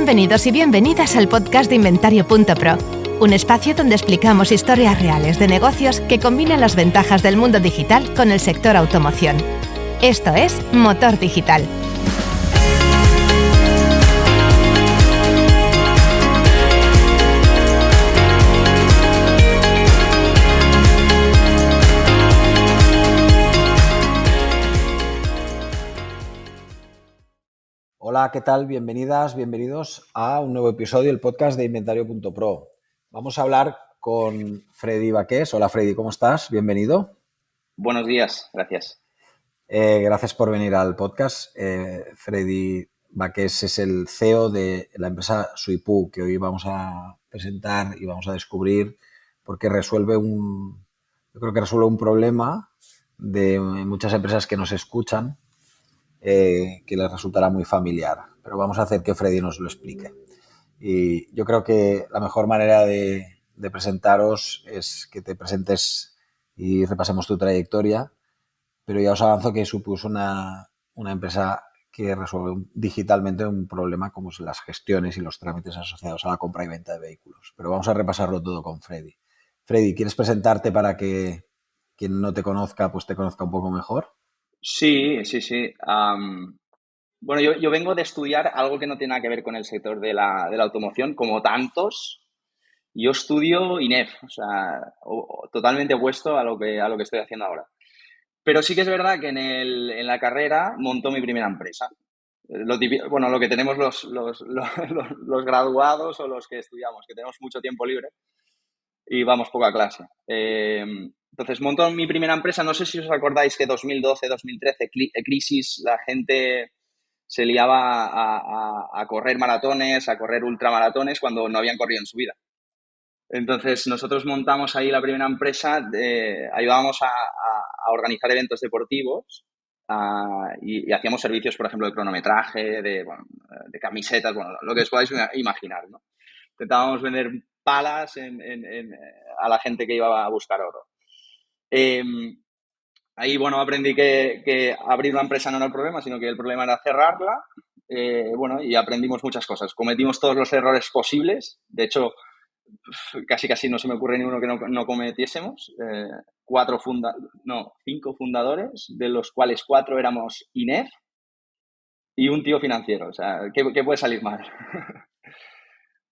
Bienvenidos y bienvenidas al podcast de Inventario.pro, un espacio donde explicamos historias reales de negocios que combinan las ventajas del mundo digital con el sector automoción. Esto es Motor Digital. Hola, ¿qué tal? Bienvenidas, bienvenidos a un nuevo episodio del podcast de Inventario.pro. Vamos a hablar con Freddy Baqués. Hola Freddy, ¿cómo estás? Bienvenido. Buenos días, gracias. Gracias por venir al podcast. Freddy Baqués es el CEO de la empresa Suipu, que hoy vamos a presentar y vamos a descubrir porque yo creo que resuelve un problema de muchas empresas que nos escuchan. Que les resultará muy familiar, pero vamos a hacer que Freddy nos lo explique. Y yo creo que la mejor manera de presentaros es que te presentes y repasemos tu trayectoria, pero ya os avanzo que supuso una empresa que resuelve digitalmente un problema como son las gestiones y los trámites asociados a la compra y venta de vehículos. Pero vamos a repasarlo todo con Freddy. Freddy, ¿quieres presentarte para que quien no te conozca, pues te conozca un poco mejor? Sí. Bueno, yo vengo de estudiar algo que no tiene nada que ver con el sector de la automoción, como tantos. Yo estudio INEF, o sea, totalmente opuesto a lo que estoy haciendo ahora. Pero sí que es verdad que en la carrera montó mi primera empresa. Lo que tenemos los graduados o los que estudiamos, que tenemos mucho tiempo libre y vamos poco a clase. Entonces monto mi primera empresa. No sé si os acordáis que 2012, 2013, crisis, la gente se liaba a correr maratones, a correr ultramaratones cuando no habían corrido en su vida. Entonces nosotros montamos ahí la primera empresa, ayudábamos a organizar eventos deportivos y hacíamos servicios, por ejemplo, de cronometraje, de camisetas, lo que os podáis imaginar, ¿no? Intentábamos vender palas a la gente que iba a buscar oro. Ahí, aprendí que abrir una empresa no era el problema, sino que el problema era cerrarla. Y aprendimos muchas cosas. Cometimos todos los errores posibles. De hecho, casi no se me ocurre ninguno que no cometiésemos. 5 fundadores, de los cuales 4 éramos INEF y un tío financiero. O sea, ¿qué puede salir mal?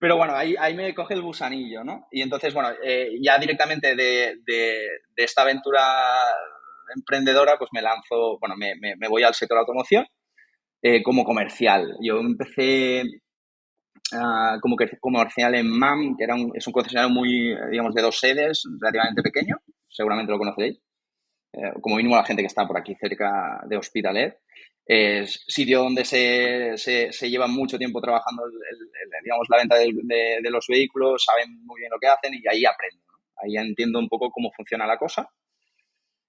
Pero bueno, ahí me coge el gusanillo, ¿no? Y entonces, ya directamente de esta aventura emprendedora, pues me lanzo, me voy al sector automoción como comercial. Yo empecé como comercial en MAM, que es un concesionario muy, digamos, de 2 sedes, relativamente pequeño, seguramente lo conoceréis. Como mínimo la gente que está por aquí cerca de Hospitalet. Es sitio donde se lleva mucho tiempo trabajando digamos, la venta de los vehículos, saben muy bien lo que hacen y ahí aprendo, ¿no? Ahí entiendo un poco cómo funciona la cosa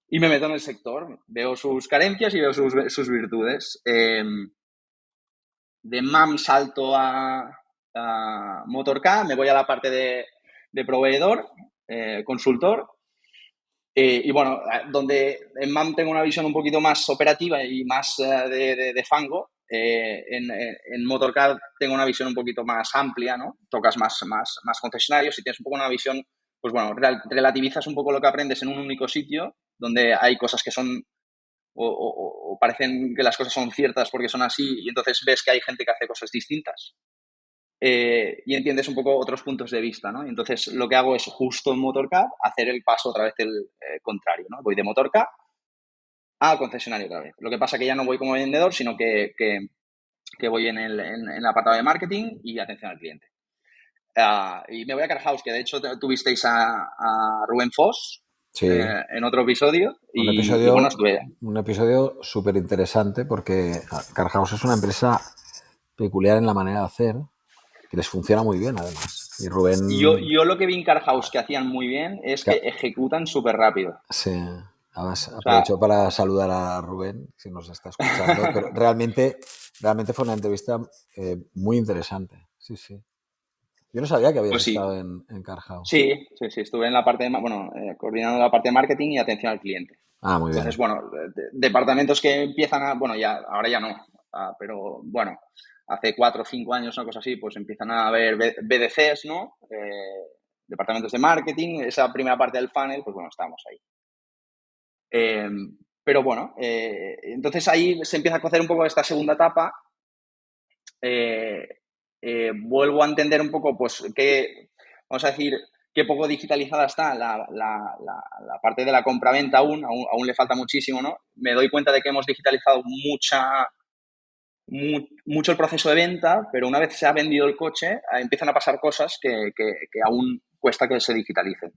y me meto en el sector. Veo sus carencias y veo sus virtudes. De MAM salto a Motorcar, me voy a la parte de proveedor, consultor. Donde en MAM tengo una visión un poquito más operativa y más de fango, en Motorcar tengo una visión un poquito más amplia, ¿no? Tocas más concesionarios y tienes un poco una visión, pues relativizas un poco lo que aprendes en un único sitio, donde hay cosas que son o parecen que las cosas son ciertas porque son así y entonces ves que hay gente que hace cosas distintas. Y entiendes un poco otros puntos de vista, ¿no? Entonces, lo que hago es justo en Motorcar hacer el paso otra vez contrario, ¿no? Voy de Motorcar a concesionario otra vez. Lo que pasa que ya no voy como vendedor, sino que voy en el apartado de marketing y atención al cliente. Y me voy a Carhouse, que de hecho tuvisteis a Rubén Foss, Sí. En otro episodio. Un episodio súper interesante porque Carhouse es una empresa peculiar en la manera de hacer, que les funciona muy bien además. Y Rubén... Yo lo que vi en Carhouse que hacían muy bien es que ejecutan súper rápido. Sí, además aprovecho para saludar a Rubén, si nos está escuchando, pero realmente fue una entrevista muy interesante. Sí. Yo no sabía que habías estado en Carhouse. Sí, estuve en la parte coordinando la parte de marketing y atención al cliente. Ah, muy bien. Entonces, departamentos que empiezan ahora ya no. pero bueno, hace 4 o 5 años, una cosa así, pues empiezan a haber BDCs, ¿no? Departamentos de marketing, esa primera parte del funnel, pues bueno, estamos ahí. Pero bueno, entonces ahí se empieza a cocer un poco esta segunda etapa. Vuelvo a entender un poco, pues, vamos a decir, qué poco digitalizada está la parte de la compraventa aún le falta muchísimo, ¿no? Me doy cuenta de que hemos digitalizado mucho el proceso de venta, pero una vez se ha vendido el coche, empiezan a pasar cosas que aún cuesta que se digitalicen.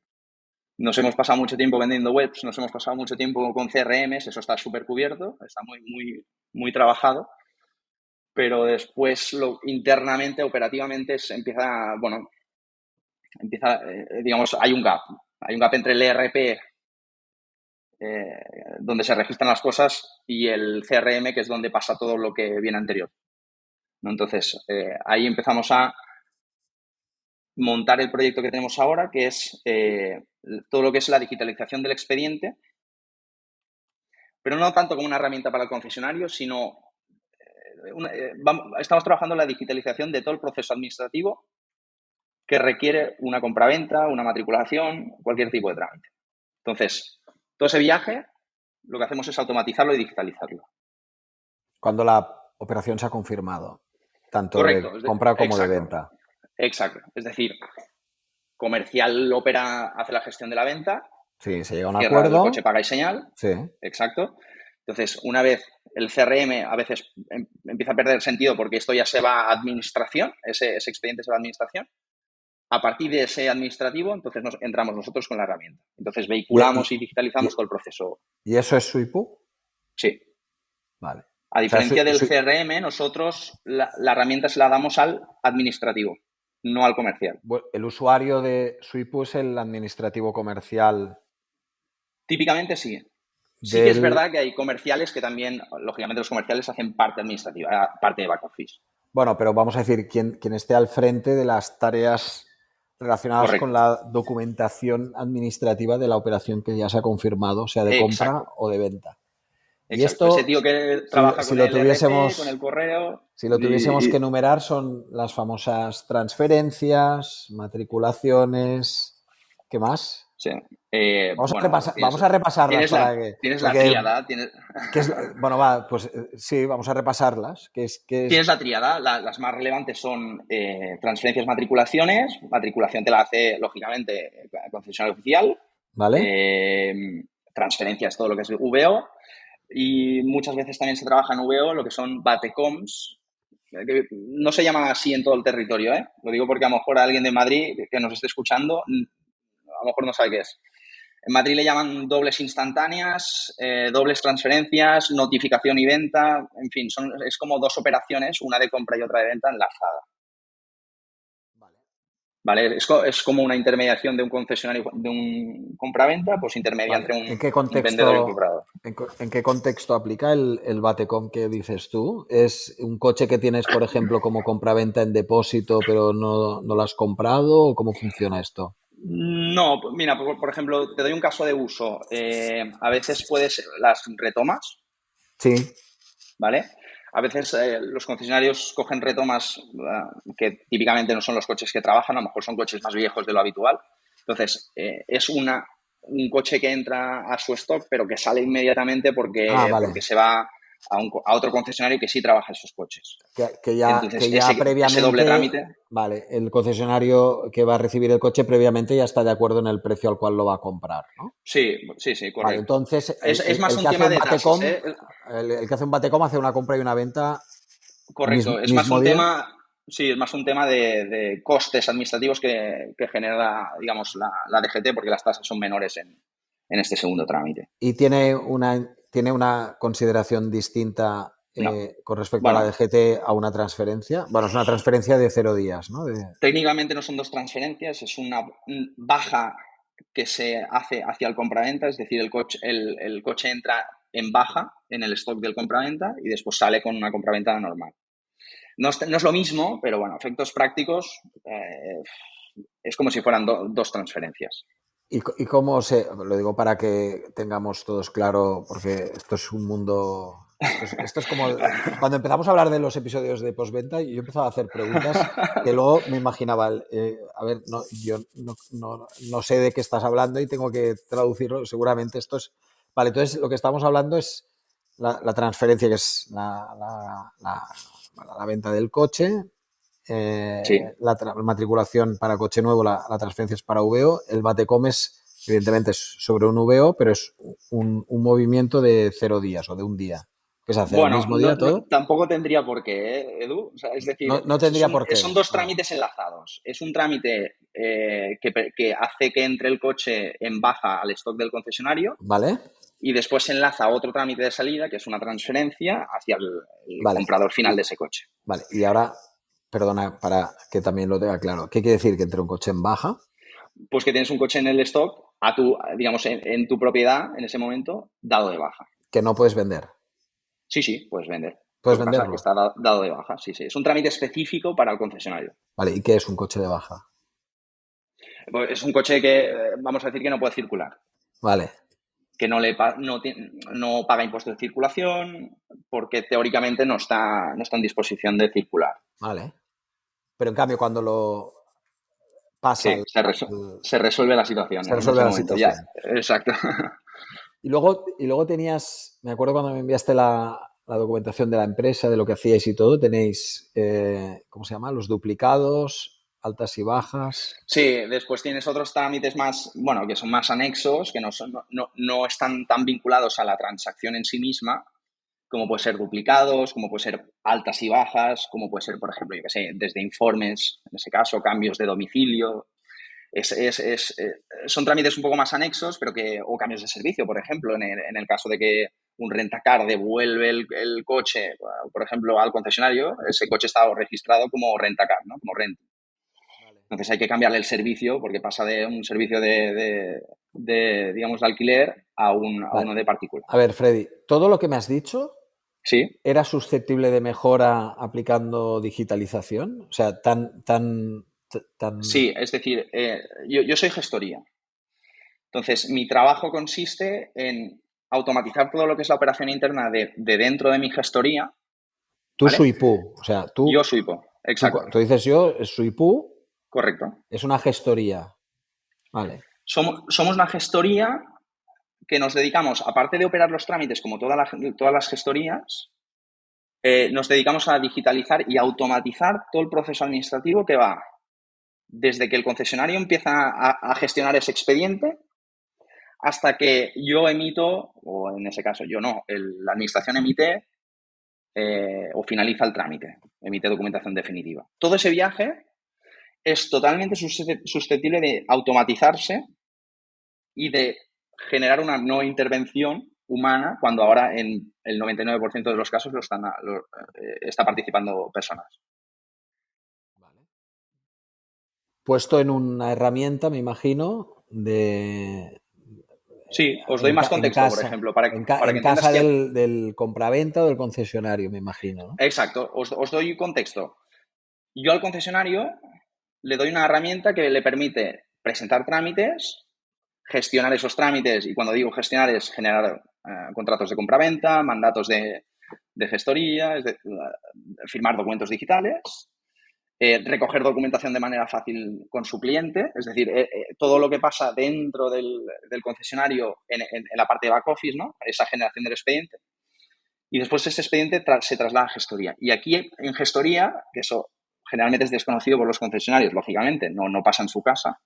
Nos hemos pasado mucho tiempo vendiendo webs, nos hemos pasado mucho tiempo con CRMs, eso está súper cubierto, está muy trabajado, pero después internamente, operativamente, digamos, hay un gap entre el ERP donde se registran las cosas y el CRM, que es donde pasa todo lo que viene anterior, ¿no? Entonces, ahí empezamos a montar el proyecto que tenemos ahora, que es todo lo que es la digitalización del expediente, pero no tanto como una herramienta para el concesionario, sino estamos trabajando en la digitalización de todo el proceso administrativo que requiere una compraventa, una matriculación, cualquier tipo de trámite. Entonces, todo ese viaje lo que hacemos es automatizarlo y digitalizarlo. Cuando la operación se ha confirmado, tanto Correcto, de compra como exacto, de venta. Exacto. Es decir, comercial hace la gestión de la venta. Sí, se llega a un Cierra acuerdo. el coche, paga y señal. Sí. Exacto. Entonces, una vez el CRM a veces empieza a perder sentido porque esto ya se va a administración, ese expediente se va a administración. A partir de ese administrativo, entonces entramos nosotros con la herramienta. Entonces, vehiculamos y digitalizamos todo el proceso. ¿Y eso es Suipu? Sí. Vale. A diferencia del CRM, nosotros la herramienta se la damos al administrativo, no al comercial. ¿El usuario de Suipu es el administrativo comercial? Típicamente sí. Sí que es verdad que hay comerciales que también, lógicamente los comerciales hacen parte administrativa, parte de back office. Bueno, pero vamos a decir, quien esté al frente de las tareas relacionadas Correcto. con la documentación administrativa de la operación que ya se ha confirmado, sea de compra o de venta. Exacto. Y esto, ese tío que trabaja con el ERP, con el correo... Si lo tuviésemos que enumerar, son las famosas transferencias, matriculaciones... ¿Qué más? Sí. Vamos a repasarlas para que... Tienes la tríada. Bueno, va, pues sí, vamos a repasarlas. Tienes la tríada. Las más relevantes son transferencias, matriculaciones. Matriculación te la hace, lógicamente, el concesionario oficial. Vale. Transferencias, todo lo que es VO. Y muchas veces también se trabaja en VO lo que son Batecoms, que no se llama así en todo el territorio, ¿eh? Lo digo porque a lo mejor a alguien de Madrid que nos esté escuchando, a lo mejor no sabe qué es. En Madrid le llaman dobles instantáneas, dobles transferencias, notificación y venta, en fin, es como dos operaciones, una de compra y otra de venta enlazada. ¿Vale? Es como una intermediación de un concesionario, de un compraventa, pues intermedia entre un vendedor y un comprador. ¿En qué contexto aplica el Batecom que dices tú? ¿Es un coche que tienes, por ejemplo, como compraventa en depósito, pero no lo has comprado? ¿O cómo funciona esto? No, mira, por ejemplo, te doy un caso de uso. A veces las retomas. Sí. ¿Vale? A veces los concesionarios cogen retomas que típicamente no son los coches que trabajan, a lo mejor son coches más viejos de lo habitual. Entonces, es un coche que entra a su stock, pero que sale inmediatamente porque se va a otro concesionario que sí trabaja esos coches. Que ya previamente, ese doble trámite. Vale, el concesionario que va a recibir el coche previamente ya está de acuerdo en el precio al cual lo va a comprar, ¿no? Sí, correcto. Vale, entonces, es más un tema de taxis, ¿eh? El que hace un Batecom hace una compra y una venta. Correcto, es más un tema... Sí, es más un tema de costes administrativos que genera, digamos, la DGT, porque las tasas son menores en este segundo trámite. ¿Y tiene una consideración distinta con respecto a la DGT a una transferencia? Bueno, es una transferencia de 0 días, ¿no? Técnicamente no son dos transferencias, es una baja que se hace hacia el compraventa, es decir, el coche entra en baja en el stock del compraventa y después sale con una compraventa normal. No es lo mismo, pero bueno, efectos prácticos es como si fueran dos transferencias. ¿Y cómo lo digo para que tengamos todos claro, porque esto es un mundo Esto es como cuando empezamos a hablar de los episodios de postventa, yo empezaba a hacer preguntas que luego me imaginaba, a ver, no, yo no sé de qué estás hablando y tengo que traducirlo, seguramente esto es... Vale, entonces lo que estamos hablando es la transferencia, que es la venta del coche, Sí. la matriculación para coche nuevo, la transferencia es para VO, el Batecom es, evidentemente, es sobre un VO, pero es un movimiento de 0 días o de un día. ¿Qué se hace? ¿Al Bueno, mismo día todo? tampoco tendría por qué, Edu. O sea, es decir, No tendría por qué. son dos Ah, trámites enlazados. Es un trámite que hace que entre el coche en baja al stock del concesionario ¿vale? y después se enlaza a otro trámite de salida, que es una transferencia hacia el Vale. comprador final de ese coche. Vale. Y ahora, perdona, para que también lo tenga claro. ¿Qué quiere decir que entre un coche en baja? Pues que tienes un coche en el stock, digamos, en tu propiedad en ese momento, dado de baja. Que no puedes vender. Sí, puedes vender. Puedes Lo que pasa es que venderlo. está dado de baja, sí. Es un trámite específico para el concesionario. Vale. ¿Y qué es un coche de baja? Pues es un coche que, vamos a decir, que no puede circular. Vale. Que no paga impuestos de circulación porque teóricamente no está en disposición de circular. Vale. Pero en cambio, cuando lo pasa, Sí, se resuelve la situación se en resuelve ese la momento. Ya, situación. exacto. Y luego tenías, me acuerdo cuando me enviaste la documentación de la empresa, de lo que hacíais y todo, tenéis, ¿cómo se llama? Los duplicados, altas y bajas. Sí, después tienes otros trámites más, bueno, que son más anexos, que no están tan vinculados a la transacción en sí misma, como puede ser duplicados, como puede ser altas y bajas, como puede ser, por ejemplo, yo qué sé, desde informes, en ese caso, cambios de domicilio. Son trámites un poco más anexos, o cambios de servicio, por ejemplo, en el caso de que un rentacar devuelve el coche, por ejemplo, al concesionario, ese coche está registrado como rentacar, ¿no? Como rent. Vale. Entonces hay que cambiarle el servicio porque pasa de un servicio digamos, de alquiler a Vale. uno de particular. A ver, Freddy, todo lo que me has dicho Sí, era susceptible de mejora aplicando digitalización. O sea, tan. sí, es decir, yo soy gestoría. Entonces, mi trabajo consiste en automatizar todo lo que es la operación interna de dentro de mi gestoría, Tú ¿vale? Suipu, o sea, Yo Suipo, exacto, tú dices yo, Suipu correcto. es una gestoría. Vale, Somos una gestoría que nos dedicamos, aparte de operar los trámites como todas las gestorías, nos dedicamos a digitalizar y automatizar todo el proceso administrativo que va desde que el concesionario empieza a gestionar ese expediente hasta que yo emito, o en ese caso yo no, la administración emite o finaliza el trámite, emite documentación definitiva. Todo ese viaje es totalmente susceptible de automatizarse y de generar una no intervención humana cuando ahora en el 99% de los casos está participando personas. vale. Puesto en una herramienta, me imagino, de Sí, os doy más en contexto, por casa, ejemplo, para que en entiendas casa que... del compraventa o del concesionario, me imagino, ¿no? Exacto, os doy contexto. Yo al concesionario le doy una herramienta que le permite presentar trámites, gestionar esos trámites, y cuando digo gestionar es generar contratos de compraventa, mandatos de gestoría, firmar documentos digitales, recoger documentación de manera fácil con su cliente, es decir, todo lo que pasa dentro del concesionario en la parte de back office, ¿no? Esa generación del expediente. Y después ese expediente se traslada a gestoría. Y aquí en gestoría, que eso generalmente es desconocido por los concesionarios, lógicamente, no pasa en su casa.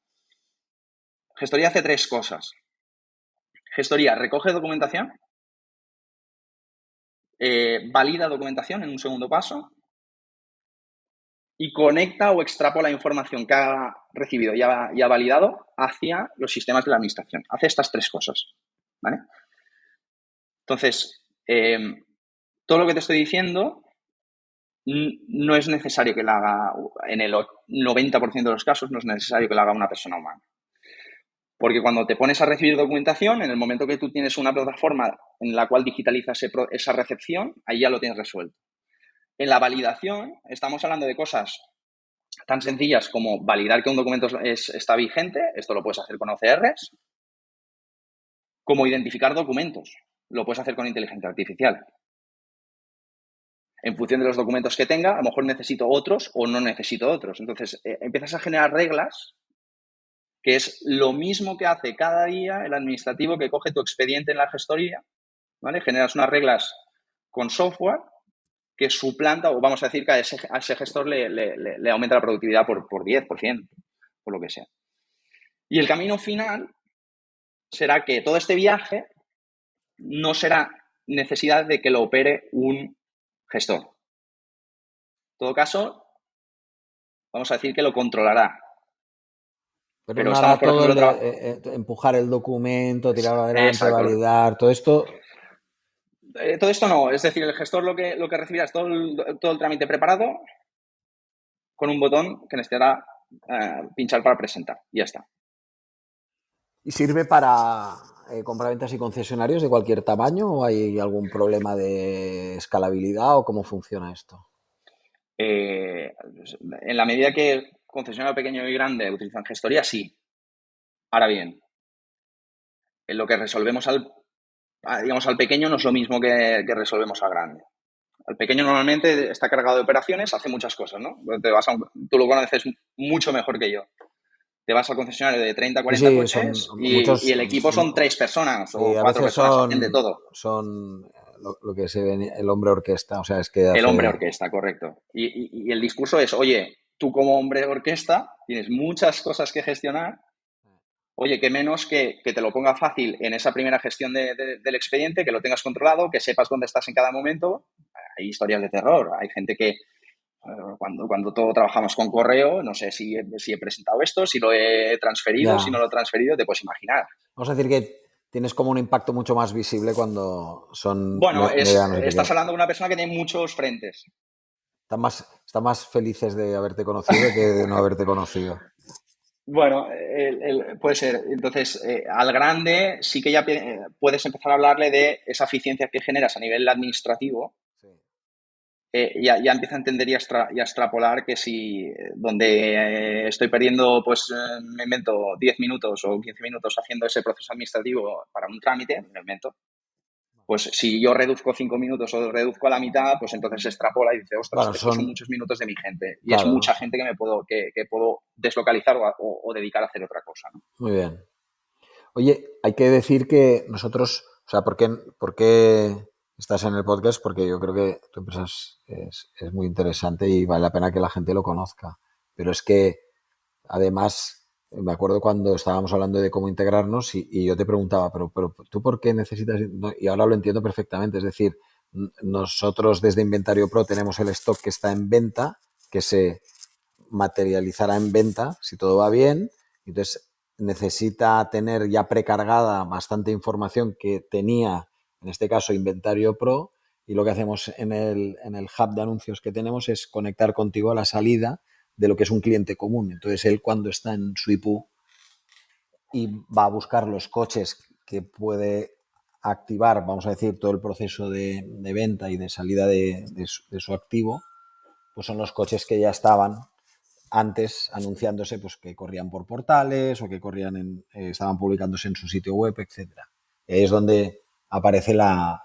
Gestoría hace tres cosas. Gestoría recoge documentación, valida documentación en un segundo paso y conecta o extrapola información que ha recibido y ha validado hacia los sistemas de la administración. Hace estas tres cosas, ¿vale? Entonces, todo lo que te estoy diciendo no es necesario que la haga, en el 90% de los casos, no es necesario que la haga una persona humana. Porque cuando te pones a recibir documentación, en el momento que tú tienes una plataforma en la cual digitalizas esa recepción, ahí ya lo tienes resuelto. En la validación estamos hablando de cosas tan sencillas como validar que un documento está vigente, esto lo puedes hacer con OCRs, como identificar documentos, lo puedes hacer con inteligencia artificial. En función de los documentos que tenga, a lo mejor necesito otros o no necesito otros. Entonces, empiezas a generar reglas, que es lo mismo que hace cada día el administrativo que coge tu expediente en la gestoría, ¿vale? Generas unas reglas con software que suplanta, o vamos a decir que a ese gestor le aumenta la productividad por 10%, por lo que sea. Y el camino final será que todo este viaje no será necesidad de que lo opere un gestor. En todo caso, vamos a decir que lo controlará. Pero Pero no estamos, hará por todo el ejemplo, de empujar el documento, tirarlo adelante, exacto. validar, todo esto. Todo esto no, es decir, el gestor lo que recibirá es todo el trámite preparado con un botón que necesitará pinchar para presentar. Y ya está. ¿Y sirve para compraventas y concesionarios de cualquier tamaño o hay algún problema de escalabilidad o cómo funciona esto? En la medida que concesionario pequeño y grande utilizan gestoría, sí. Ahora bien, en lo que resolvemos digamos, al pequeño no es lo mismo que resolvemos al grande. El pequeño normalmente está cargado de operaciones, hace muchas cosas, ¿no? Tú lo conoces mucho mejor que yo. Te vas al concesionario de 30, Sí, 40 sí, son coches y muchos. el equipo son 3 personas Sí, o a 4 veces personas, hacen de todo. son lo que se ve el hombre orquesta, o sea, es que El hombre hace. orquesta, correcto. Y el discurso es, oye, tú como hombre orquesta tienes muchas cosas que gestionar. Oye, qué menos que te lo ponga fácil en esa primera gestión del expediente, que lo tengas controlado, que sepas dónde estás en cada momento. Hay historias de terror. Hay gente que cuando todo trabajamos con correo, no sé si he presentado esto, si lo he transferido, si Ya. no lo he transferido, te puedes imaginar. Vamos a decir que tienes como un impacto mucho más visible cuando son Bueno, medianos y estás pequeños. hablando de una persona que tiene muchos frentes. Están más felices de haberte conocido que de no haberte conocido. Bueno, puede ser. Entonces, al grande sí que ya puedes empezar a hablarle de esa eficiencia que generas a nivel administrativo. Sí. Ya empieza a entender y a extrapolar que si donde estoy perdiendo, pues me invento 10 minutos o 15 minutos haciendo ese proceso administrativo para un trámite, me invento. Pues si yo reduzco 5 minutos o reduzco a la mitad, pues entonces se extrapola y dice, ostras, Bueno, estos son muchos minutos de mi gente. Y es claro, mucha gente que que puedo deslocalizar o dedicar a hacer otra cosa, ¿no? muy bien. Oye, hay que decir que nosotros, o sea, ¿por qué estás en el podcast? Porque yo creo que tu empresa es muy interesante y vale la pena que la gente lo conozca. Pero es que, además, me acuerdo cuando estábamos hablando de cómo integrarnos y yo te preguntaba, pero ¿tú por qué necesitas? No, y ahora lo entiendo perfectamente. Es decir, nosotros desde Inventario Pro tenemos el stock que está en venta, que se materializará en venta si todo va bien. Entonces necesita tener ya precargada bastante información que tenía, en este caso, Inventario Pro, y lo que hacemos en el hub de anuncios que tenemos es conectar contigo a la salida de lo que es un cliente común. Entonces él, cuando está en su IPU y va a buscar los coches que puede activar, vamos a decir, todo el proceso de venta y de salida de su activo, pues son los coches que ya estaban antes anunciándose, pues que corrían por portales o que estaban publicándose en su sitio web, etcétera. Ahí es donde aparece la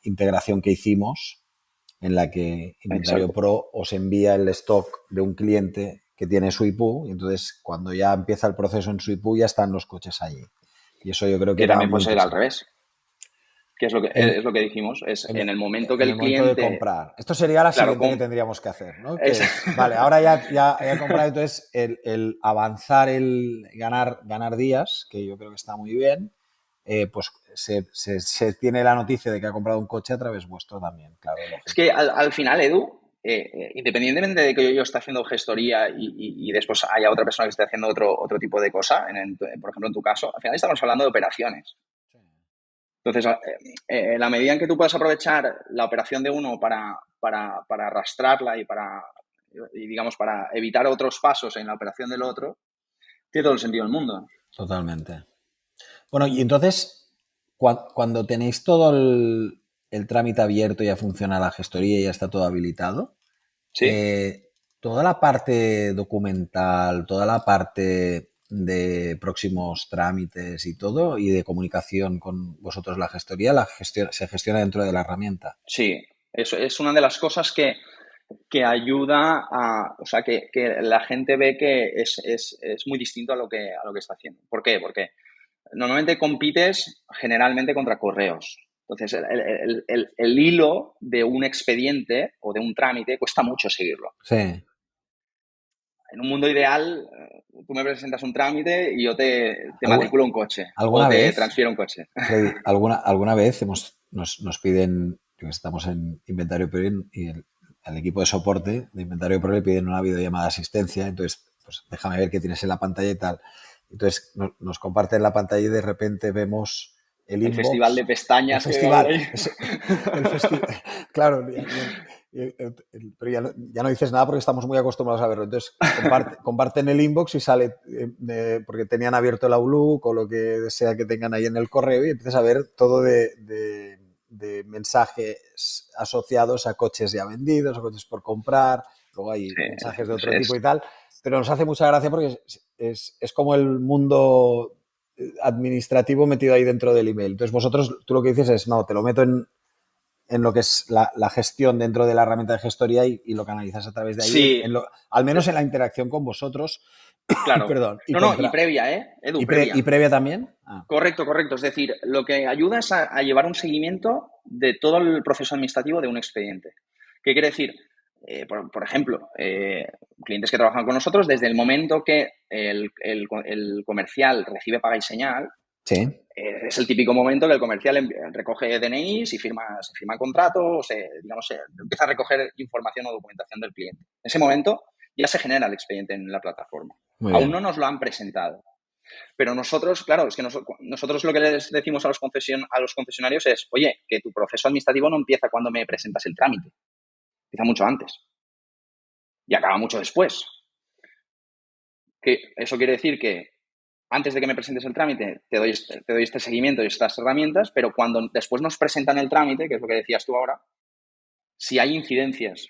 integración que hicimos, en la que Inventario Exacto. Pro os envía el stock de un cliente que tiene su IPU, y entonces cuando ya empieza el proceso en su IPU ya están los coches allí. Y eso yo creo que Que era también muy puede ser al interesante. revés, que En, es lo que dijimos, es en, en el momento que en el el momento de cliente, comprar. Esto sería la claro, siguiente que tendríamos que hacer, ¿no? Que es, es, vale, ahora ya he comprado, entonces el avanzar, el ganar días, que yo creo que está muy bien, pues se tiene la noticia de que ha comprado un coche a través vuestro también, claro, es lógico. que al final, Edu, independientemente de que yo esté haciendo gestoría y después haya otra persona que esté haciendo otro tipo de cosa, por ejemplo, en tu caso, al final estamos hablando de operaciones. Entonces, en la medida en que tú puedas aprovechar la operación de uno para arrastrarla digamos, para evitar otros pasos en la operación del otro, tiene todo el sentido del mundo. Totalmente. Bueno, y entonces, cuando tenéis todo el trámite abierto, ya funciona la gestoría y ya está todo habilitado, ¿Sí? toda la parte documental, toda la parte de próximos trámites y de comunicación con vosotros la gestoría, se gestiona dentro de la herramienta. Sí. Eso es una de las cosas que ayuda a, o sea, que la gente ve que es muy distinto a lo que está haciendo. ¿Por qué? Porque normalmente compites generalmente contra correos. Entonces, el hilo de un expediente o de un trámite cuesta mucho seguirlo. Sí. En un mundo ideal, tú me presentas un trámite y yo te ¿Algu- matriculo un coche o ¿Alguna te vez, transfiero un coche. Freddy, alguna vez nos piden, que estamos en Inventario Pro y al equipo de soporte de Inventario Pro le piden una videollamada de asistencia, entonces, pues déjame ver qué tienes en la pantalla y tal. Entonces nos comparten la pantalla y de repente vemos el El festival de inbox, el pestañas que va a haber festival, ahí. el festival, claro, pero ya no dices nada porque estamos muy acostumbrados a verlo. Entonces comparten el inbox y sale, porque tenían abierto el Outlook o lo que sea que tengan ahí en el correo y empiezas a ver todo de mensajes asociados a coches ya vendidos, a coches por comprar, luego hay mensajes de otro tipo y tal, pero nos hace mucha gracia porque es como el mundo administrativo metido ahí dentro del email. Entonces vosotros, tú lo que dices es, no, te lo meto en lo que es la gestión dentro de la herramienta de gestoría y lo canalizas a través de ahí, Sí, al menos en la interacción con vosotros, claro. perdón, No, no, y previa, ¿eh? Edu, previa. y previa también. Ah. Correcto, correcto. Es decir, lo que ayuda es a llevar un seguimiento de todo el proceso administrativo de un expediente. ¿Qué quiere decir? Por ejemplo, clientes que trabajan con nosotros, desde el momento que el comercial recibe paga y señal, Sí. es el típico momento que el comercial recoge DNIs y se firma contrato, o empieza a recoger información o documentación del cliente. En ese momento ya se genera el expediente en la plataforma. Muy Aún bien. no nos lo han presentado. Pero nosotros, claro, es que nosotros lo que les decimos a los concesionarios es, oye, que tu proceso administrativo no empieza cuando me presentas el trámite, empieza mucho antes y acaba mucho después. Eso quiere decir que antes de que me presentes el trámite te doy este seguimiento y estas herramientas, pero cuando después nos presentan el trámite, que es lo que decías tú ahora, si hay incidencias,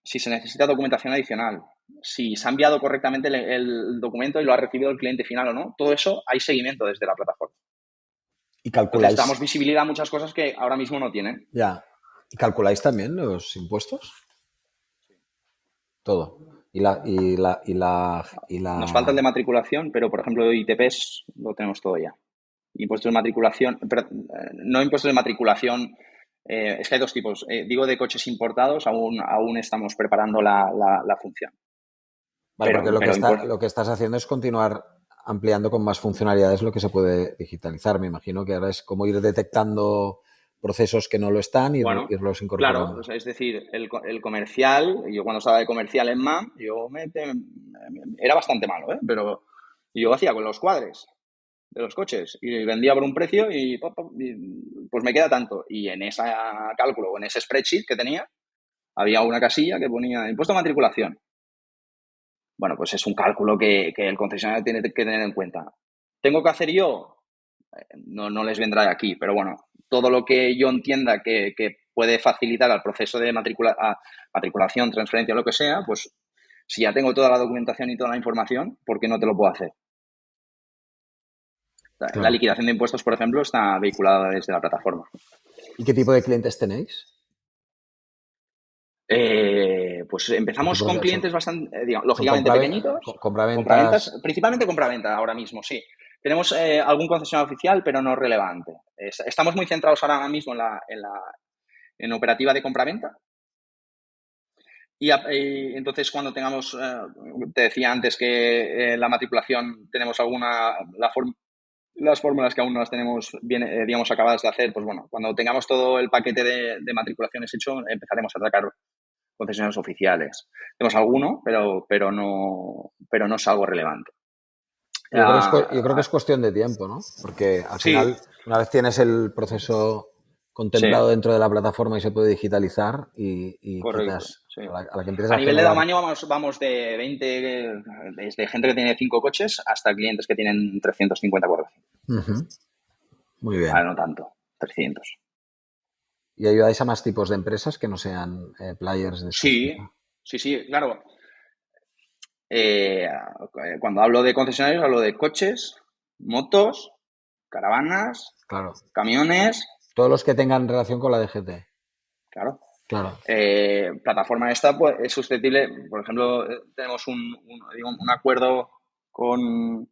si se necesita documentación adicional, si se ha enviado correctamente el documento y lo ha recibido el cliente final o no, todo eso hay seguimiento desde la plataforma. ¿Y Entonces, calculáis? damos visibilidad a muchas cosas que ahora mismo no tienen. Ya. ¿Y calculáis también los impuestos? Todo. Nos falta el de matriculación, pero, por ejemplo, ITPs lo tenemos todo ya. Impuestos de matriculación, pero no impuestos de matriculación, es que hay dos tipos. Digo, de coches importados, aún estamos preparando la función. Vale, Pero, porque pero lo que estás haciendo es continuar ampliando con más funcionalidades lo que se puede digitalizar. Me imagino que ahora es como ir detectando procesos que no lo están y bueno, irlos claro, incorporando. o sea, es decir, el comercial, yo cuando estaba de comercial en MAM, era bastante malo, ¿eh? Pero yo hacía con los cuadres de los coches y vendía por un precio y pues me queda tanto. Y en ese cálculo o en ese spreadsheet que tenía, había una casilla que ponía impuesto de matriculación. Bueno, pues es un cálculo que el concesionario tiene que tener en cuenta. ¿Tengo que hacer yo? No les vendrá de aquí, pero bueno, todo lo que yo entienda que puede facilitar al proceso de matriculación, transferencia o lo que sea, pues si ya tengo toda la documentación y toda la información, ¿por qué no te lo puedo hacer? La Claro. liquidación de impuestos, por ejemplo, está vehiculada desde la plataforma. ¿Y qué tipo de clientes tenéis? Pues empezamos con Son, clientes bastante, son lógicamente pequeñitos, compraventas. principalmente compraventa ahora mismo, sí. Tenemos algún concesionario oficial, pero no relevante. Estamos muy centrados ahora mismo en operativa de compraventa. Y entonces cuando tengamos, te decía antes que la matriculación tenemos las fórmulas que aún no las tenemos bien, digamos, acabadas de hacer, pues bueno, cuando tengamos todo el paquete de matriculaciones hecho, empezaremos a atacar concesionarios oficiales. Tenemos alguno, pero no es algo relevante. Yo creo que es cuestión de tiempo, ¿no? Porque al Sí, final, una vez tienes el proceso sí, contemplado dentro de la plataforma y se puede digitalizar y correcto. quitas, Sí. a la que empieces A a nivel de generar. tamaño vamos de 20, desde gente que tiene 5 coches hasta clientes que tienen 350, 400. Uh-huh. Muy Vale, bien. no tanto, 300. ¿Y ayudáis a más tipos de empresas que no sean players de estos Sí, tipos? sí, claro. Eh, Cuando hablo de concesionarios, hablo de coches, motos, caravanas, Claro. camiones, Todos los que tengan relación con la DGT. claro. Claro. Plataforma esta pues, es susceptible, por ejemplo, tenemos un acuerdo con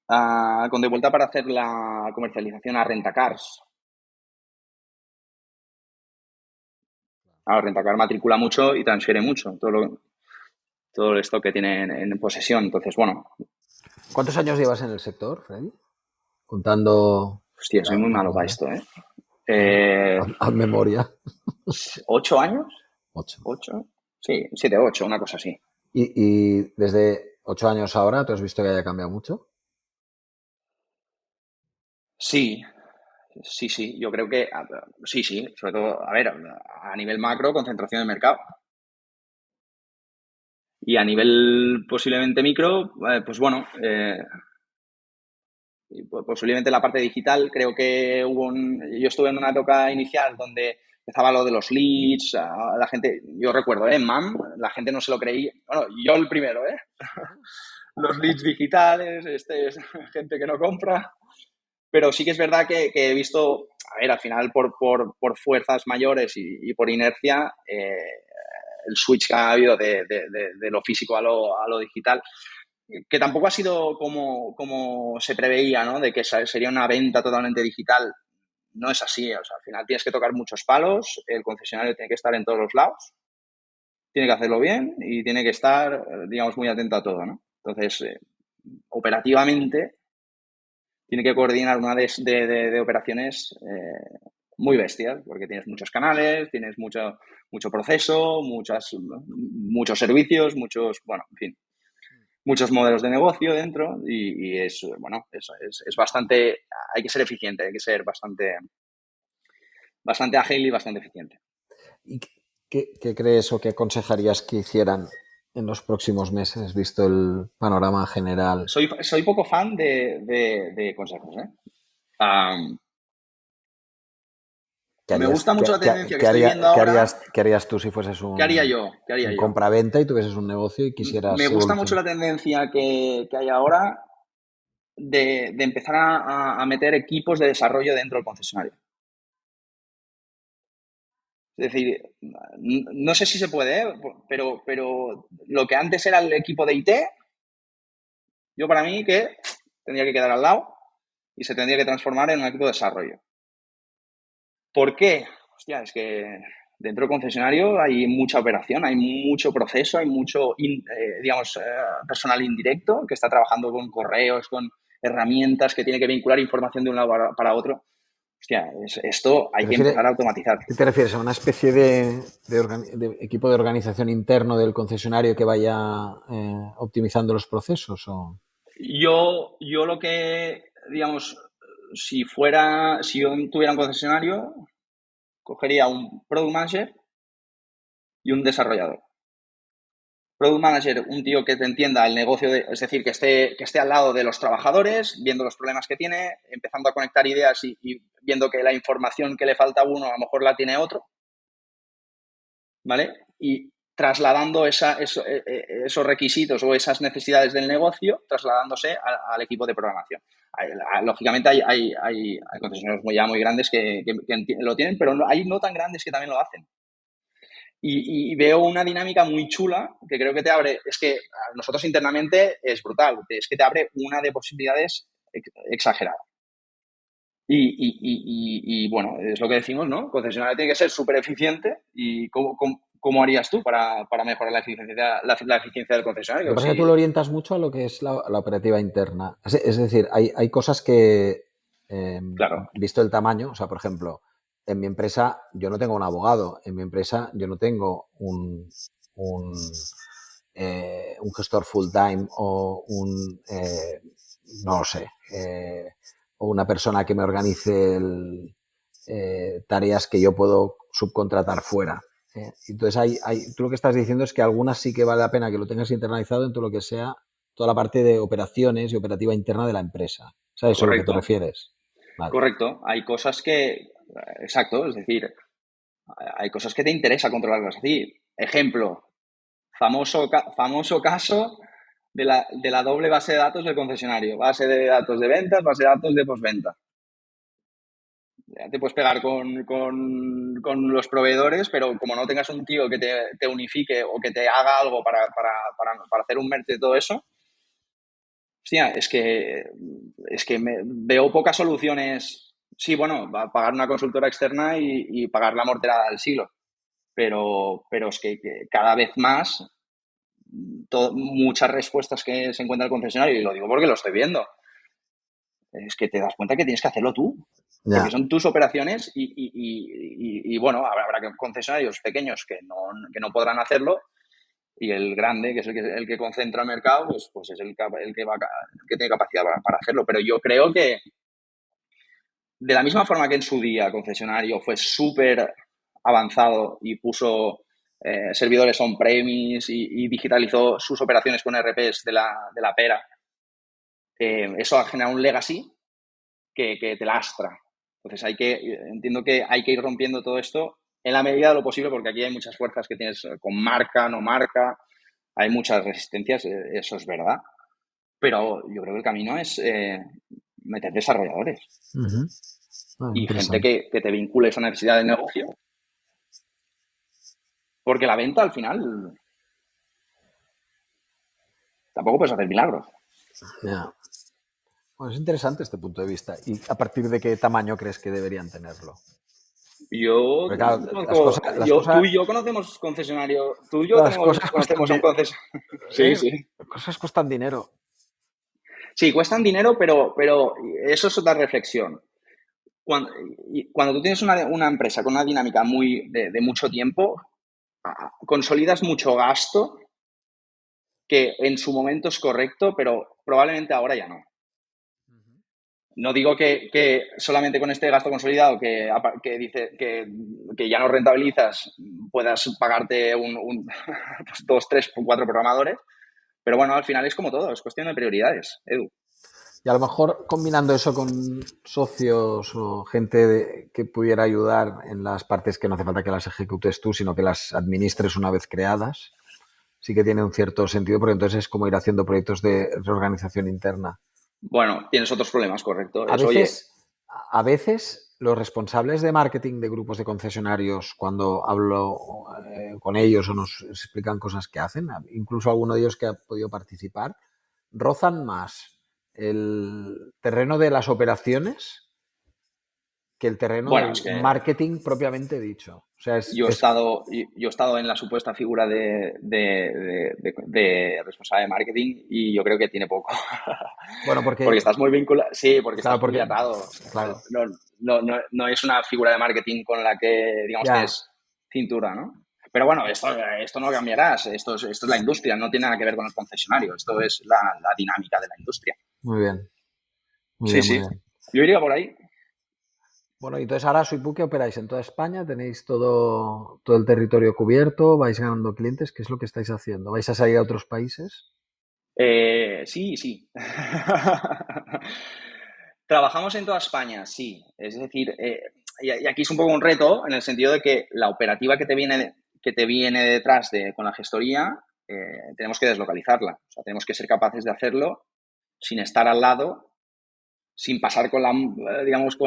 Devuelta para hacer la comercialización a Rentacars. Rentacar matricula mucho y transfiere mucho todo el stock que tiene en posesión. Entonces, bueno. ¿Cuántos años llevas en el sector, Freddy? Contando... Hostia, soy muy malo para esto, ¿eh? Haz memoria. 8 años. 8. 8. Sí, 7, 8, una cosa así. ¿Y desde 8 años ahora, tú has visto que haya cambiado mucho? Sí, yo creo que sí, sobre todo, a ver, a nivel macro, concentración de mercado. Y a nivel posiblemente micro, pues bueno, posiblemente la parte digital, creo que yo estuve en una época inicial donde empezaba lo de los leads, la gente, yo recuerdo, en MAM, la gente no se lo creía, bueno, yo el primero, los leads digitales, es gente que no compra, pero sí que es verdad que he visto, a ver, al final por fuerzas mayores y por inercia, el switch que ha habido de lo físico a lo digital, que tampoco ha sido como se preveía, ¿no? De que sería una venta totalmente digital. No es así, o sea, al final tienes que tocar muchos palos, el concesionario tiene que estar en todos los lados, tiene que hacerlo bien y tiene que estar, digamos, muy atento a todo, ¿no? Entonces, operativamente, tiene que coordinar una de operaciones muy bestias, porque tienes muchos canales, tienes mucho proceso, muchos servicios, bueno, en fin, muchos modelos de negocio dentro y es, bueno, es bastante, hay que ser eficiente, hay que ser bastante ágil y bastante eficiente. ¿Y qué crees o qué aconsejarías que hicieran en los próximos meses, visto el panorama general? Soy poco fan de consejos, ¿eh? Me gusta mucho la tendencia que estoy viendo ahora. ¿Qué harías tú si fueses ¿Qué haría yo? un compraventa y tuvieses un negocio y quisieras Me gusta evolucionar? mucho la tendencia que hay ahora de empezar a meter equipos de desarrollo dentro del concesionario. Es decir, no sé si se puede, pero lo que antes era el equipo de IT, yo para mí que tendría que quedar al lado y se tendría que transformar en un equipo de desarrollo. ¿Por qué? Hostia, es que dentro del concesionario hay mucha operación, hay mucho proceso, hay mucho, digamos, personal indirecto que está trabajando con correos, con herramientas que tiene que vincular información de un lado para otro. Hostia, esto hay que empezar a automatizar. ¿Qué te refieres? ¿A una especie de equipo de organización interno del concesionario que vaya optimizando los procesos? ¿O? Yo lo que, digamos, si yo tuviera un concesionario, cogería un product manager y un desarrollador. Product manager, un tío que te entienda el negocio, es decir, que esté al lado de los trabajadores, viendo los problemas que tiene, empezando a conectar ideas y viendo que la información que le falta a uno a lo mejor la tiene otro, ¿vale? Y trasladando esos requisitos o esas necesidades del negocio, trasladándose al equipo de programación. Lógicamente hay concesionarios muy grandes que lo tienen, pero hay no tan grandes que también lo hacen. Y veo una dinámica muy chula que creo que te abre, es que a nosotros internamente es brutal, es que te abre una de posibilidades exagerada. Y bueno, es lo que decimos, ¿no? Concesionario tiene que ser súper eficiente. ¿Y cómo harías tú para mejorar la eficiencia del concesionario? Lo que pasa es que tú lo orientas mucho a lo que es la operativa interna. Es decir, hay cosas que, Claro. visto el tamaño, o sea, por ejemplo, en mi empresa yo no tengo un abogado, en mi empresa yo no tengo un gestor full time o no lo sé, o una persona que me organice tareas que yo puedo subcontratar fuera. Entonces, tú lo que estás diciendo es que algunas sí que vale la pena que lo tengas internalizado en todo lo que sea, toda la parte de operaciones y operativa interna de la empresa. ¿Sabes a lo que te refieres? Vale. Correcto. Hay cosas que... Exacto, es decir, hay cosas que te interesa controlarlas así. Ejemplo, famoso caso de la doble base de datos del concesionario. Base de datos de ventas, base de datos de postventa. Ya te puedes pegar con los proveedores, pero como no tengas un tío que te unifique o que te haga algo para hacer un merge de todo eso, hostia, es que veo pocas soluciones. Sí, bueno, va a pagar una consultora externa y pagar la morterada del siglo, pero es que cada vez más muchas respuestas que se encuentra el concesionario, y lo digo porque lo estoy viendo, es que te das cuenta que tienes que hacerlo tú, porque Ya, son tus operaciones y bueno, habrá concesionarios pequeños que no podrán hacerlo y el grande, que es el que concentra el mercado, pues es el que tiene capacidad para hacerlo. Pero yo creo que de la misma forma que en su día el concesionario fue súper avanzado y puso servidores on-premise y digitalizó sus operaciones con RPs de la pera, eso ha generado un legacy que te lastra. Entonces entiendo que hay que ir rompiendo todo esto en la medida de lo posible, porque aquí hay muchas fuerzas que tienes con marca, no marca, hay muchas resistencias, eso es verdad. Pero yo creo que el camino es meter desarrolladores ujú. y gente Interesante. que te vincule esa necesidad de negocio, porque la venta al final tampoco puedes hacer milagros. Ya. Bueno, es interesante este punto de vista. ¿Y a partir de qué tamaño crees que deberían tenerlo? Yo Porque claro, conozco, tú y yo conocemos concesionario, tú y yo las cosas cuestan, conocemos a un concesionario. Sí, ¿eh? sí. Las cosas cuestan dinero. Sí, cuestan dinero, pero eso es otra reflexión. Cuando tú tienes una empresa con una dinámica de mucho tiempo, consolidas mucho gasto que en su momento es correcto, pero probablemente ahora ya no. No digo que solamente con este gasto consolidado que dice que ya no rentabilizas puedas pagarte pues, 2, 3, 4 programadores, pero bueno, al final es como todo, es cuestión de prioridades, Edu. Y a lo mejor combinando eso con socios o gente que pudiera ayudar en las partes que no hace falta que las ejecutes tú, sino que las administres una vez creadas, sí que tiene un cierto sentido, porque entonces es como ir haciendo proyectos de reorganización interna. Bueno, tienes otros problemas, correcto. A Oye, veces, a veces los responsables de marketing de grupos de concesionarios, cuando hablo con ellos o nos explican cosas que hacen, incluso alguno de ellos que ha podido participar, rozan más el terreno de las operaciones que el terreno bueno, es del que marketing propiamente dicho. O sea, yo he estado en la supuesta figura de responsable de marketing y yo creo que tiene poco. bueno, Porque porque, estás muy vinculado, sí, porque claro, estás muy porque, atado. claro, No, no es una figura de marketing con la que, digamos, ya, tienes cintura, ¿no? Pero bueno, esto no cambiarás. Esto es la industria, no tiene nada que ver con el concesionario. Esto es la dinámica de la industria. muy bien, muy Sí, bien, muy sí. bien. Yo iría por ahí. Bueno, y entonces ahora Soypu, ¿qué operáis en toda España? ¿Tenéis todo el territorio cubierto? ¿Vais ganando clientes? ¿Qué es lo que estáis haciendo? ¿Vais a salir a otros países? Sí, sí. Trabajamos en toda España, sí. Es decir, y aquí es un poco un reto en el sentido de que la operativa que te viene detrás con la gestoría, tenemos que deslocalizarla. O sea, tenemos que ser capaces de hacerlo sin estar al lado, sin pasar digamos,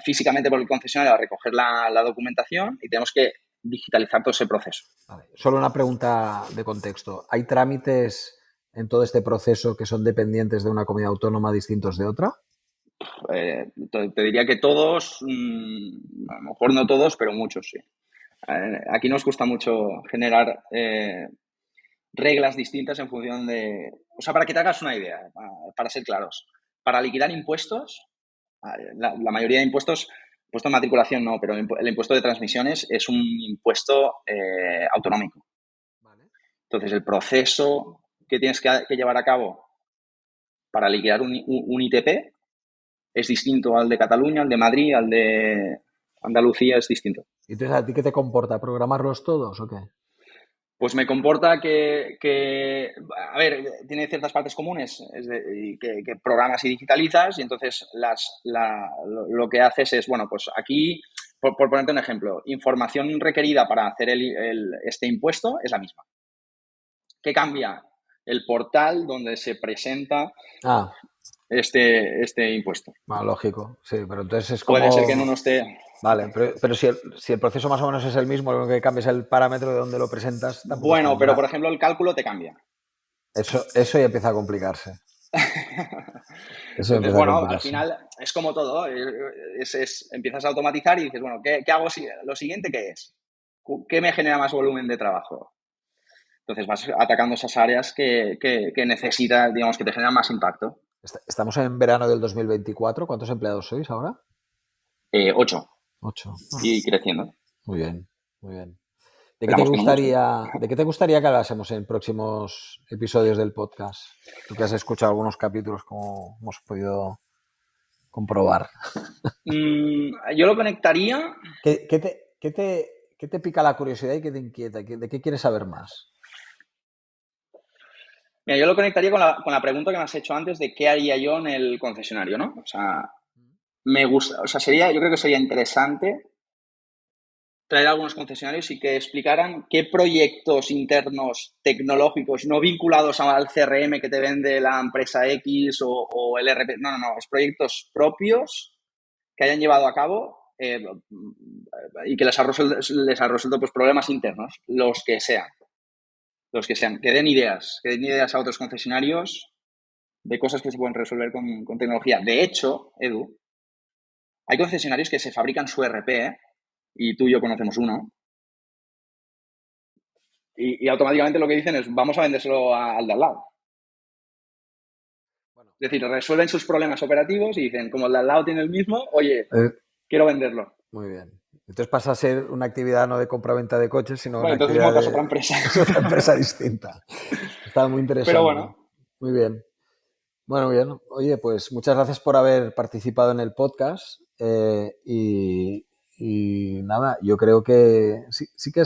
físicamente por el concesionario a recoger la documentación y tenemos que digitalizar todo ese proceso. Vale. Solo una pregunta de contexto. ¿Hay trámites en todo este proceso que son dependientes de una comunidad autónoma distintos de otra? Te diría que todos, a lo mejor no todos, pero muchos sí. Aquí nos gusta mucho generar reglas distintas en función de... O sea, para que te hagas una idea, para ser claros. Para liquidar impuestos, la mayoría de impuestos, impuesto de matriculación no, pero el impuesto de transmisiones es un impuesto autonómico. Vale. Entonces, el proceso que tienes que llevar a cabo para liquidar un ITP es distinto al de Cataluña, al de Madrid, al de Andalucía, es distinto. ¿Y entonces a ti qué te comporta? ¿Programarlos todos o qué? Pues me comporta a ver, tiene ciertas partes comunes, que programas y digitalizas y entonces lo que haces es, bueno, pues aquí, por ponerte un ejemplo, información requerida para hacer este impuesto es la misma. ¿Qué cambia? El portal donde se presenta Ah, este impuesto. Lógico, sí, pero entonces es como... Puede ser que no esté... Vale, pero si el proceso más o menos es el mismo, lo que cambias el parámetro de donde lo presentas... Bueno, pero por ejemplo el cálculo te cambia. Eso ya empieza a complicarse. Entonces, bueno, al final es como todo. Empiezas a automatizar y dices, bueno, ¿qué hago? Lo siguiente, ¿qué es? ¿Qué me genera más volumen de trabajo? Entonces vas atacando esas áreas que necesitas, digamos, que te generan más impacto. Estamos en verano del 2024. ¿Cuántos empleados sois ahora? 8. 8. Y creciendo. Muy bien, muy bien. ¿De qué te gustaría que hablásemos en próximos episodios del podcast? Tú que has escuchado algunos capítulos, como hemos podido comprobar. Yo lo conectaría... ¿Qué te pica la curiosidad y qué te inquieta? ¿De qué quieres saber más? Mira, yo lo conectaría con la pregunta que me has hecho antes de qué haría yo en el concesionario, ¿no? O sea, yo creo que sería interesante traer a algunos concesionarios y que explicaran qué proyectos internos tecnológicos no vinculados al CRM que te vende la empresa X o el ERP. No, es proyectos propios que hayan llevado a cabo y que les ha resuelto pues, problemas internos, los que sean, que den ideas a otros concesionarios de cosas que se pueden resolver con tecnología. De hecho, Edu, hay concesionarios que se fabrican su ERP, y tú y yo conocemos uno, y automáticamente lo que dicen es, vamos a vendérselo al de al lado. Bueno. Es decir, resuelven sus problemas operativos y dicen, como el de al lado tiene el mismo, oye, quiero venderlo. Muy bien. Entonces pasa a ser una actividad no de compra-venta de coches, sino una entonces actividad montas otra empresa. Otra empresa distinta. Está muy interesante. Pero bueno. Muy bien. Bueno, bien. Oye, pues muchas gracias por haber participado en el podcast y nada, yo creo que sí que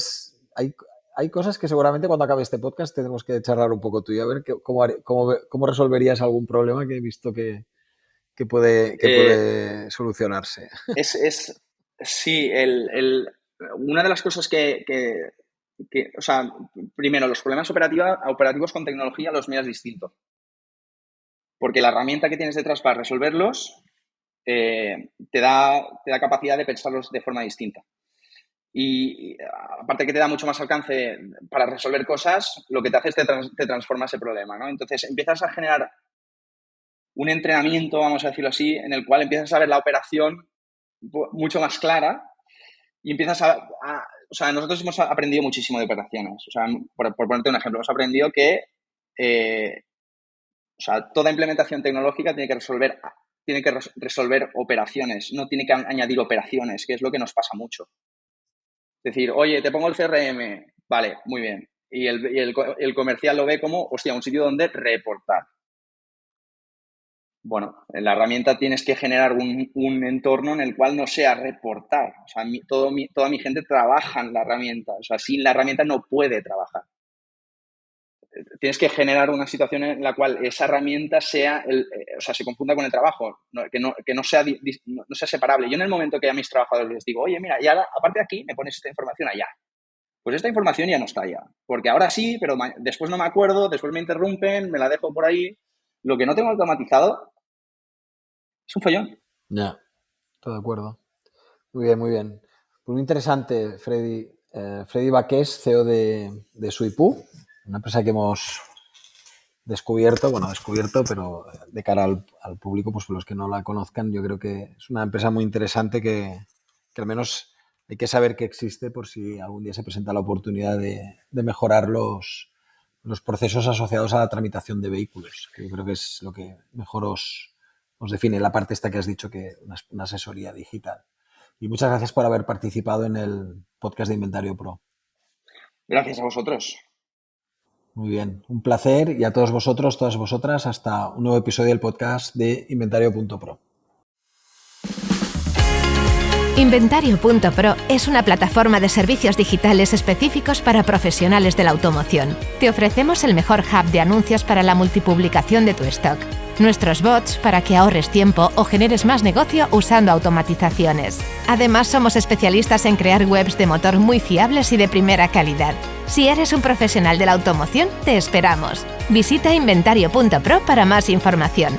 hay cosas que seguramente cuando acabe este podcast tenemos que charlar un poco tú y a ver cómo resolverías algún problema que he visto que puede solucionarse. Sí, una de las cosas o sea, primero, los problemas operativos con tecnología los miras distinto. Porque la herramienta que tienes detrás para resolverlos te da capacidad de pensarlos de forma distinta. Y aparte que te da mucho más alcance para resolver cosas, lo que te hace es te transforma ese problema, ¿no? Entonces empiezas a generar un entrenamiento, vamos a decirlo así, en el cual empiezas a ver la operación mucho más clara y empiezas o sea, nosotros hemos aprendido muchísimo de operaciones. O sea, por ponerte un ejemplo, hemos aprendido que o sea, toda implementación tecnológica tiene que resolver operaciones, no tiene que añadir operaciones, que es lo que nos pasa mucho. Es decir, oye, te pongo el CRM, vale, muy bien. Y el comercial lo ve como, hostia, un sitio donde reportar. Bueno, en la herramienta tienes que generar un entorno en el cual no sea reportar. O sea, toda mi gente trabaja en la herramienta. O sea, sin la herramienta no puede trabajar. Tienes que generar una situación en la cual esa herramienta se confunda con el trabajo, que no sea separable. Yo en el momento que a mis trabajadores les digo, oye, mira, ya aparte de aquí me pones esta información allá. Pues esta información ya no está allá. Porque ahora sí, pero después no me acuerdo, después me interrumpen, me la dejo por ahí. Lo que no tengo automatizado es un follón. Ya, estoy de acuerdo. Muy bien, muy bien. Pues muy interesante, Freddy. Freddy Baqués, CEO de Suipu, una empresa que hemos descubierto, pero de cara al público, pues los que no la conozcan, yo creo que es una empresa muy interesante que al menos hay que saber que existe por si algún día se presenta la oportunidad de mejorar los procesos asociados a la tramitación de vehículos, que yo creo que es lo que mejor os define, la parte esta que has dicho, que una asesoría digital. Y muchas gracias por haber participado en el podcast de Inventario Pro. Gracias a vosotros. Muy bien, un placer, y a todos vosotros, todas vosotras, hasta un nuevo episodio del podcast de Inventario.pro. Inventario.pro es una plataforma de servicios digitales específicos para profesionales de la automoción. Te ofrecemos el mejor hub de anuncios para la multipublicación de tu stock. Nuestros bots para que ahorres tiempo o generes más negocio usando automatizaciones. Además, somos especialistas en crear webs de motor muy fiables y de primera calidad. Si eres un profesional de la automoción, te esperamos. Visita Inventario.pro para más información.